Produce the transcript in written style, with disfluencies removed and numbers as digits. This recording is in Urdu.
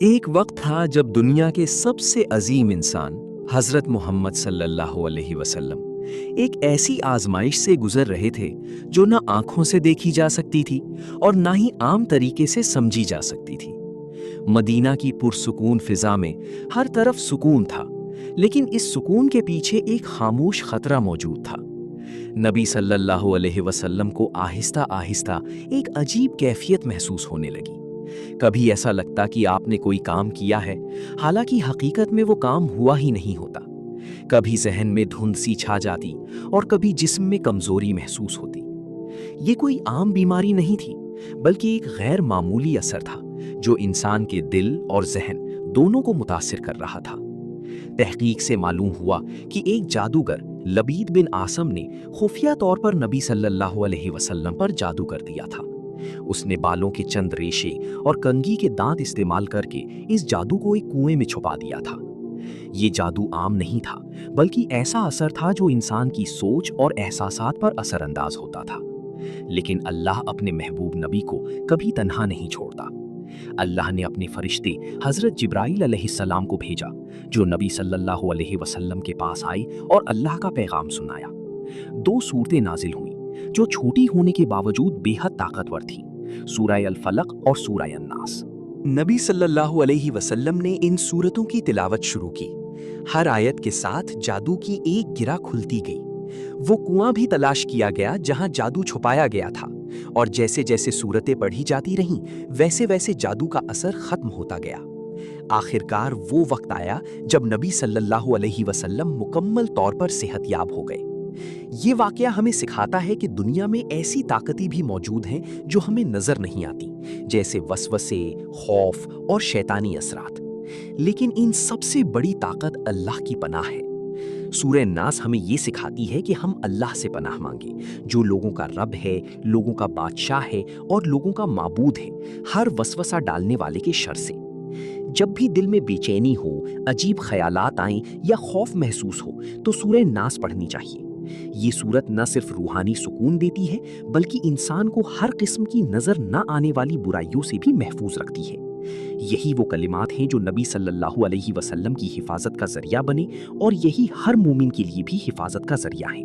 ایک وقت تھا جب دنیا کے سب سے عظیم انسان حضرت محمد صلی اللہ علیہ وسلم ایک ایسی آزمائش سے گزر رہے تھے جو نہ آنکھوں سے دیکھی جا سکتی تھی اور نہ ہی عام طریقے سے سمجھی جا سکتی تھی۔ مدینہ کی پرسکون فضا میں ہر طرف سکون تھا، لیکن اس سکون کے پیچھے ایک خاموش خطرہ موجود تھا۔ نبی صلی اللہ علیہ وسلم کو آہستہ آہستہ ایک عجیب کیفیت محسوس ہونے لگی۔ کبھی ایسا لگتا کہ آپ نے کوئی کام کیا ہے، حالانکہ حقیقت میں وہ کام ہوا ہی نہیں ہوتا۔ کبھی ذہن میں دھند سی چھا جاتی اور کبھی جسم میں کمزوری محسوس ہوتی۔ یہ کوئی عام بیماری نہیں تھی، بلکہ ایک غیر معمولی اثر تھا جو انسان کے دل اور ذہن دونوں کو متاثر کر رہا تھا۔ تحقیق سے معلوم ہوا کہ ایک جادوگر لبید بن عاصم نے خفیہ طور پر نبی صلی اللہ علیہ وسلم پر جادو کر دیا تھا۔ اس نے بالوں کے چند ریشے اور کنگھی کے دانت استعمال کر کے اس جادو کو ایک کنویں میں چھپا دیا تھا۔ یہ جادو عام نہیں تھا، بلکہ ایسا اثر تھا جو انسان کی سوچ اور احساسات پر اثر انداز ہوتا تھا۔ لیکن اللہ اپنے محبوب نبی کو کبھی تنہا نہیں چھوڑتا۔ اللہ نے اپنے فرشتے حضرت جبرائیل علیہ السلام کو بھیجا، جو نبی صلی اللہ علیہ وسلم کے پاس آئے اور اللہ کا پیغام سنایا۔ دو صورتیں نازل ہوئیں جو چھوٹی ہونے کے باوجود بے حد طاقتور تھیں، سورہ الفلق اور سورہ الناس۔ نبی صلی اللہ علیہ وسلم نے ان سورتوں کی تلاوت شروع کی۔ ہر آیت کے ساتھ جادو کی ایک گرہ کھلتی گئی۔ وہ کنواں بھی تلاش کیا گیا جہاں جادو چھپایا گیا تھا، اور جیسے جیسے سورتیں پڑھی جاتی رہیں ویسے ویسے جادو کا اثر ختم ہوتا گیا۔ آخر کار وہ وقت آیا جب نبی صلی اللہ علیہ وسلم مکمل طور پر صحت یاب ہو گئے۔ یہ واقعہ ہمیں سکھاتا ہے کہ دنیا میں ایسی طاقتیں بھی موجود ہیں جو ہمیں نظر نہیں آتی، جیسے وسوسے، خوف اور شیطانی اثرات۔ لیکن ان سب سے بڑی طاقت اللہ کی پناہ ہے۔ سورہ ناس ہمیں یہ سکھاتی ہے کہ ہم اللہ سے پناہ مانگیں، جو لوگوں کا رب ہے، لوگوں کا بادشاہ ہے اور لوگوں کا معبود ہے، ہر وسوسہ ڈالنے والے کے شر سے۔ جب بھی دل میں بے چینی ہو، عجیب خیالات آئیں یا خوف محسوس ہو تو سورہ ناس پڑھنی چاہیے۔ یہ سورت نہ صرف روحانی سکون دیتی ہے، بلکہ انسان کو ہر قسم کی نظر نہ آنے والی برائیوں سے بھی محفوظ رکھتی ہے۔ یہی وہ کلمات ہیں جو نبی صلی اللہ علیہ وسلم کی حفاظت کا ذریعہ بنے، اور یہی ہر مومن کے لیے بھی حفاظت کا ذریعہ ہیں۔